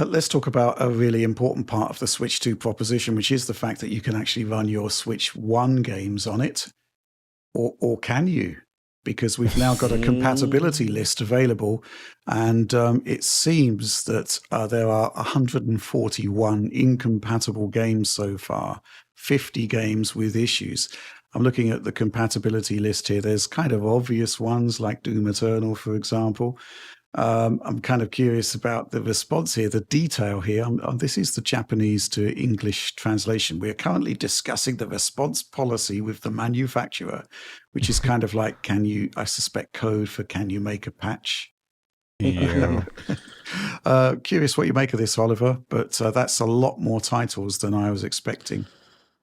let's talk about a really important part of the Switch 2 proposition, which is the fact that you can actually run your Switch 1 games on it. Or can you? Because we've now got a compatibility list available, and it seems that there are 141 incompatible games so far, 50 games with issues. I'm looking at the compatibility list here. There's kind of obvious ones like Doom Eternal, for example. I'm kind of curious about the response here, the detail here. This is the Japanese to English translation. We are currently discussing the response policy with the manufacturer, which is kind of like, I suspect, code for can you make a patch? Yeah. Curious what you make of this, Oliver, but that's a lot more titles than I was expecting.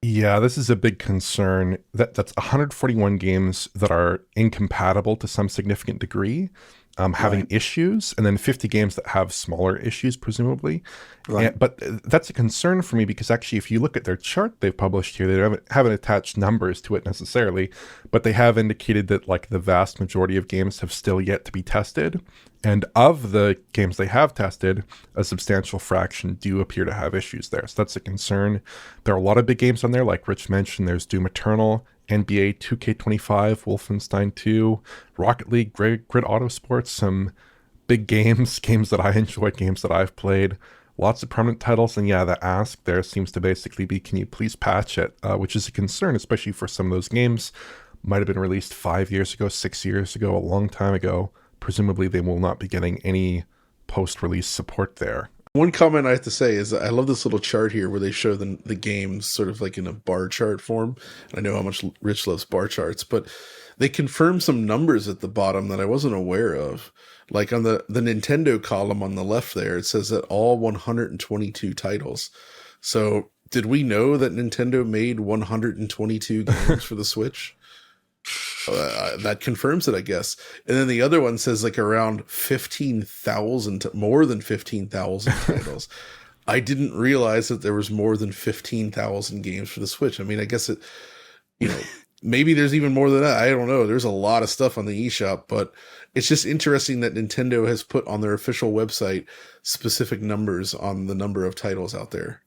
Yeah, this is a big concern. That's 141 games that are incompatible to some significant degree, having issues, and then 50 games that have smaller issues, presumably. Right. But that's a concern for me because actually, if you look at their chart they've published here, they haven't attached numbers to it necessarily, but they have indicated that like the vast majority of games have still yet to be tested. And of the games they have tested, a substantial fraction do appear to have issues there. So that's a concern. There are a lot of big games on there, like Rich mentioned. There's Doom Eternal, NBA 2K25, Wolfenstein 2, Rocket League, Grid Autosports, some big games that I enjoyed, games that I've played. Lots of prominent titles. And yeah, the ask there seems to basically be, can you please patch it? Which is a concern, especially for some of those games. Might have been released 5 years ago, 6 years ago, a long time ago. Presumably they will not be getting any post-release support there. One comment I have to say is I love this little chart here where they show the games sort of like in a bar chart form. I know how much Rich loves bar charts, but they confirm some numbers at the bottom that I wasn't aware of. Like on the Nintendo column on the left there, it says that all 122 titles. So did we know that Nintendo made 122 games for the Switch? That confirms it, I guess. And then the other one says like around 15,000, more than 15,000 titles. I didn't realize that there was more than 15,000 games for the Switch. I mean, I guess it, maybe there's even more than that. I don't know. There's a lot of stuff on the eShop, but it's just interesting that Nintendo has put on their official website specific numbers on the number of titles out there.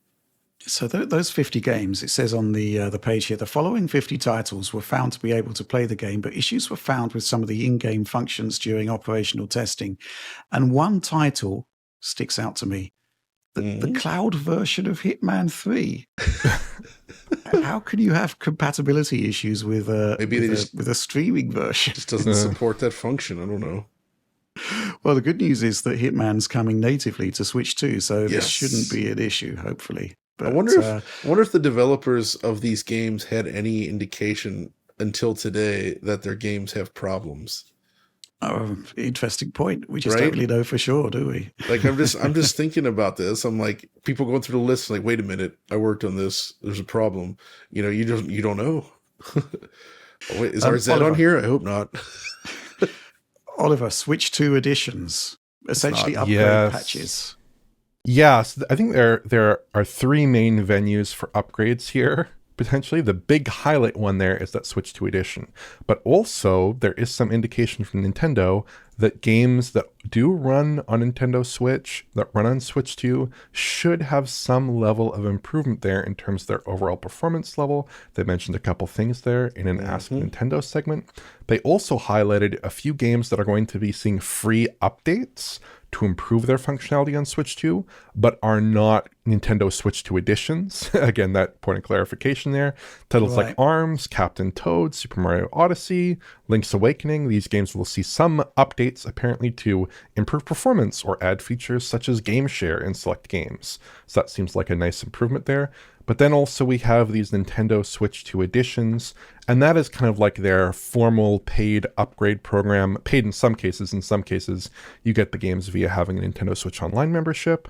So those 50 games, it says on the page here, the following 50 titles were found to be able to play the game, but issues were found with some of the in-game functions during operational testing. And one title sticks out to me, the cloud version of Hitman 3. How can you have compatibility issues with a streaming version? It just doesn't support that function. I don't know. Well, the good news is that Hitman's coming natively to Switch 2, so this shouldn't be an issue, hopefully. But, I wonder if the developers of these games had any indication until today that their games have problems. Oh, interesting point. We just don't really know for sure, do we? Like I'm just thinking about this. I'm like, people going through the list, like, wait a minute, I worked on this. There's a problem. You don't know. Wait, is RZ on here? I hope not. Oliver, Switch 2 editions, essentially upgrade patches. Yes, I think there are three main venues for upgrades here, potentially. The big highlight one there is that Switch 2 edition. But also, there is some indication from Nintendo that games that do run on Nintendo Switch, that run on Switch 2, should have some level of improvement there in terms of their overall performance level. They mentioned a couple things there in an Ask Nintendo segment. They also highlighted a few games that are going to be seeing free updates to improve their functionality on Switch 2, but are not Nintendo Switch 2 editions. Again, that point of clarification there. Titles like ARMS, Captain Toad, Super Mario Odyssey, Link's Awakening. These games will see some updates apparently to improve performance or add features such as game share in select games. So that seems like a nice improvement there. But then also we have these Nintendo Switch 2 editions, and that is kind of like their formal paid upgrade program. Paid in some cases. In some cases, you get the games via having a Nintendo Switch Online membership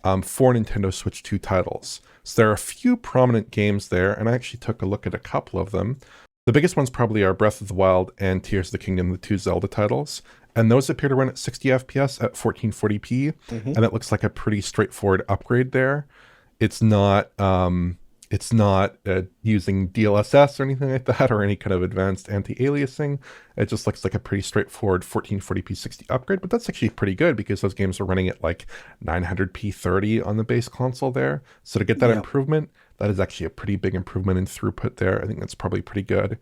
for Nintendo Switch 2 titles. So there are a few prominent games there, and I actually took a look at a couple of them. The biggest ones probably are Breath of the Wild and Tears of the Kingdom, the two Zelda titles. And those appear to run at 60 FPS at 1440p, and it looks like a pretty straightforward upgrade there. It's not It's not using DLSS or anything like that, or any kind of advanced anti-aliasing. It just looks like a pretty straightforward 1440p 60 upgrade, but that's actually pretty good because those games are running at like 900p 30 on the base console there. So to get that Yeah. improvement, that is actually a pretty big improvement in throughput there. I think that's probably pretty good.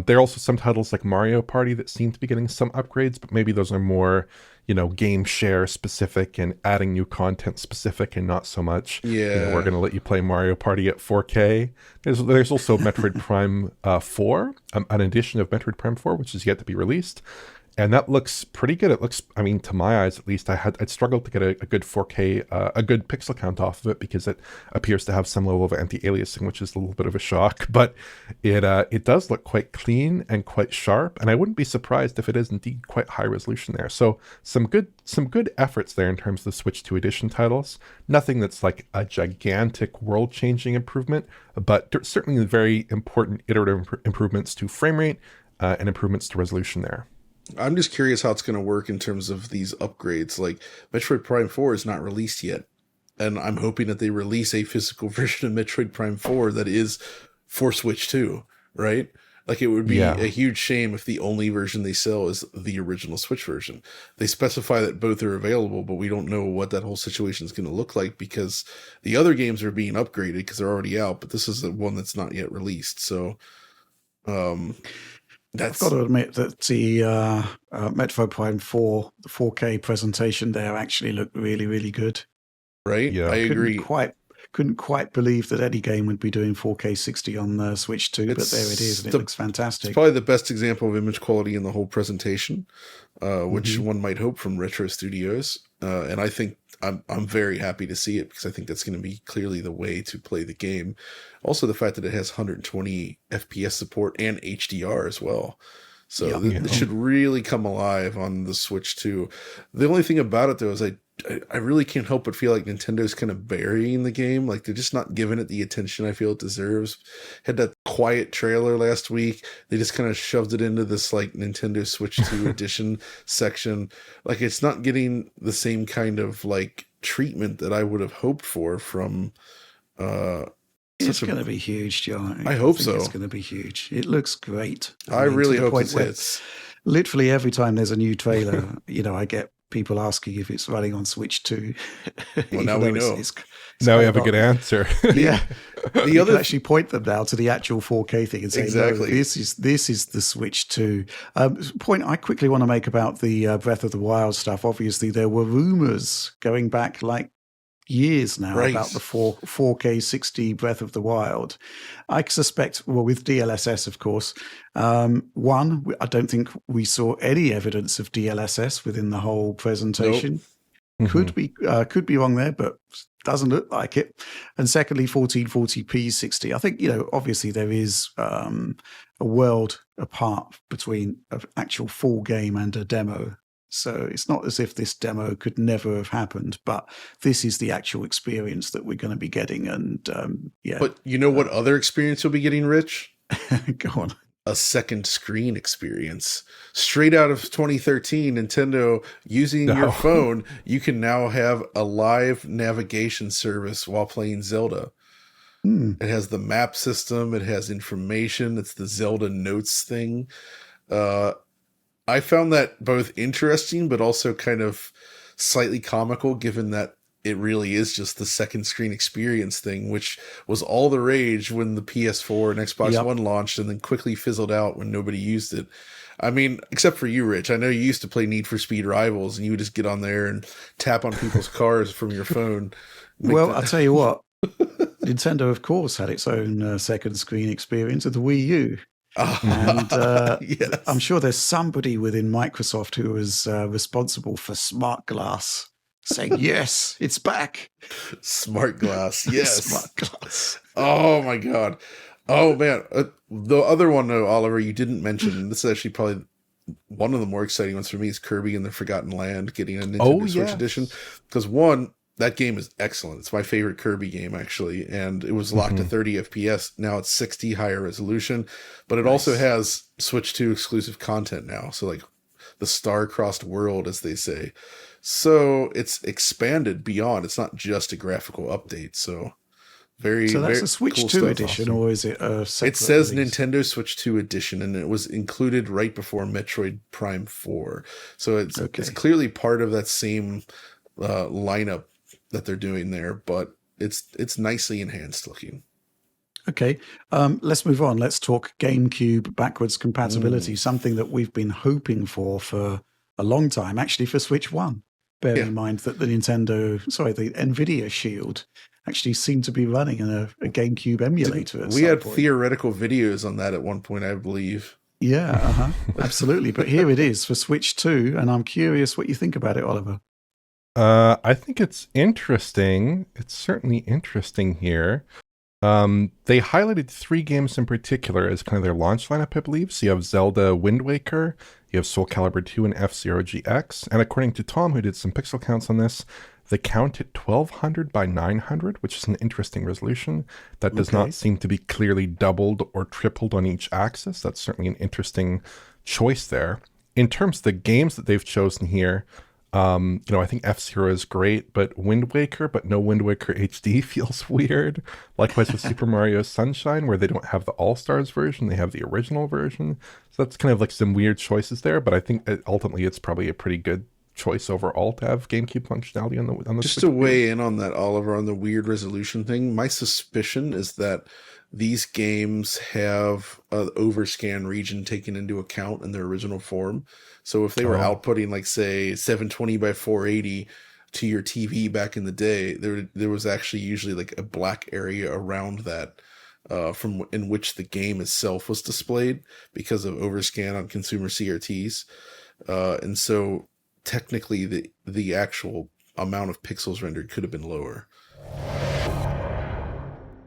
There are also some titles like Mario Party that seem to be getting some upgrades, but maybe those are more, game share specific and adding new content specific, and not so much, Yeah. we're going to let you play Mario Party at 4K. There's also Metroid Prime 4, an edition of Metroid Prime 4, which is yet to be released. And that looks pretty good. It looks, I mean, to my eyes at least, I'd struggled to get a good 4K, a good pixel count off of it because it appears to have some level of anti-aliasing, which is a little bit of a shock. But it does look quite clean and quite sharp, and I wouldn't be surprised if it is indeed quite high resolution there. So some good efforts there in terms of the Switch 2 edition titles. Nothing that's like a gigantic world-changing improvement, but certainly very important iterative improvements to frame rate and improvements to resolution there. I'm just curious how it's going to work in terms of these upgrades. Like, Metroid Prime 4 is not released yet, and I'm hoping that they release a physical version of Metroid Prime 4 that is for Switch 2, right? Like, it would be a huge shame if the only version they sell is the original Switch version. They specify that both are available, but we don't know what that whole situation is going to look like because the other games are being upgraded because they're already out, but this is the one that's not yet released. So, I've got to admit that the Metroid Prime 4, the 4K presentation there actually looked really, really good. Right? Yeah. I agree. Couldn't quite believe that any game would be doing 4K 60 on Switch 2, but there it is, and it looks fantastic. It's probably the best example of image quality in the whole presentation, which one might hope from Retro Studios. And I think I'm very happy to see it because I think that's going to be clearly the way to play the game. Also, the fact that it has 120 FPS support and HDR as well. So it should really come alive on the Switch 2. The only thing about it, though, is I really can't help but feel like Nintendo's kind of burying the game. Like, they're just not giving it the attention I feel it deserves. Had that quiet trailer last week. They just kind of shoved it into this like Nintendo Switch 2 edition section. Like, it's not getting the same kind of like treatment that I would have hoped for from it's going to be huge, John. I hope so. It's going to be huge. It looks great. I really hope it hits. Literally every time there's a new trailer, I get people asking if it's running on Switch 2. Well, now we know. Now we have a good answer. Yeah. The other actually point them now to the actual 4K thing and say, exactly. No, this is the Switch 2. Point I quickly want to make about the Breath of the Wild stuff. Obviously, there were rumors going back like years now about the 4K 60 Breath of the Wild. I suspect, well, with DLSS, of course, one, I don't think we saw any evidence of DLSS within the whole presentation. Nope. Could be wrong there, but doesn't look like it. And secondly, 1440p 60. I think, obviously there is a world apart between an actual full game and a demo. So it's not as if this demo could never have happened, but this is the actual experience that we're going to be getting. And But you know what other experience you'll be getting, Rich? Go on. A second screen experience. Straight out of 2013, Nintendo, using your phone, you can now have a live navigation service while playing Zelda. It has the map system. It has information. It's the Zelda Notes thing. I found that both interesting, but also kind of slightly comical, given that it really is just the second screen experience thing, which was all the rage when the PS4 and Xbox One launched and then quickly fizzled out when nobody used it. I mean, except for you, Rich. I know you used to play Need for Speed Rivals and you would just get on there and tap on people's cars from your phone. Well, I'll tell you what. Nintendo, of course, had its own second screen experience with the Wii U. And yes. I'm sure there's somebody within Microsoft who was responsible for Smart Glass saying, yes, it's back. Smart Glass, yes. Smart Glass. Oh, my God. Oh, man. The other one, though, Oliver, you didn't mention, this is actually probably one of the more exciting ones for me, is Kirby and the Forgotten Land getting a Nintendo Switch edition. Because one, that game is excellent. It's my favorite Kirby game, actually. And it was locked to 30 FPS. Now it's 60, higher resolution. But it also has Switch 2 exclusive content now. So, like, the star-crossed world, as they say. So it's expanded beyond. It's not just a graphical update. So Very, So that's very a Switch cool 2 stuff. edition, Awesome. or is it a separate It says release? Nintendo Switch 2 edition, and it was included right before Metroid Prime 4. So it's Okay. clearly part of that same lineup that they're doing there, but it's nicely enhanced looking. Okay, let's move on. Let's talk GameCube backwards compatibility, something that we've been hoping for a long time, actually for Switch 1. Bearing Yeah. in mind that the NVIDIA Shield actually seemed to be running a GameCube emulator at We some had point. theoretical videos on that at one point, I believe. Yeah, absolutely. But here it is for Switch 2, and I'm curious what you think about it, Oliver. I think it's interesting. It's certainly interesting here. They highlighted 3 games in particular as kind of their launch lineup, I believe. So you have Zelda Wind Waker, you have Soul Calibur 2, and F-Zero GX. And according to Tom, who did some pixel counts on this, the count at 1200 by 900, which is an interesting resolution. That does not seem to be clearly doubled or tripled on each axis. That's certainly an interesting choice there. In terms of the games that they've chosen here, I think F-Zero is great, but Wind Waker, but no Wind Waker HD feels weird. Likewise with Super Mario Sunshine, where they don't have the All-Stars version, they have the original version. So that's kind of like some weird choices there, but I think ultimately it's probably a pretty good choice overall to have GameCube functionality on the Just Switch to 2. weigh in on that, Oliver, on the weird resolution thing, my suspicion is that these games have an overscan region taken into account in their original form. So if they were outputting, like, say, 720 by 480 to your TV back in the day, there was actually usually like a black area around that from in which the game itself was displayed because of overscan on consumer CRTs. And so technically the actual amount of pixels rendered could have been lower.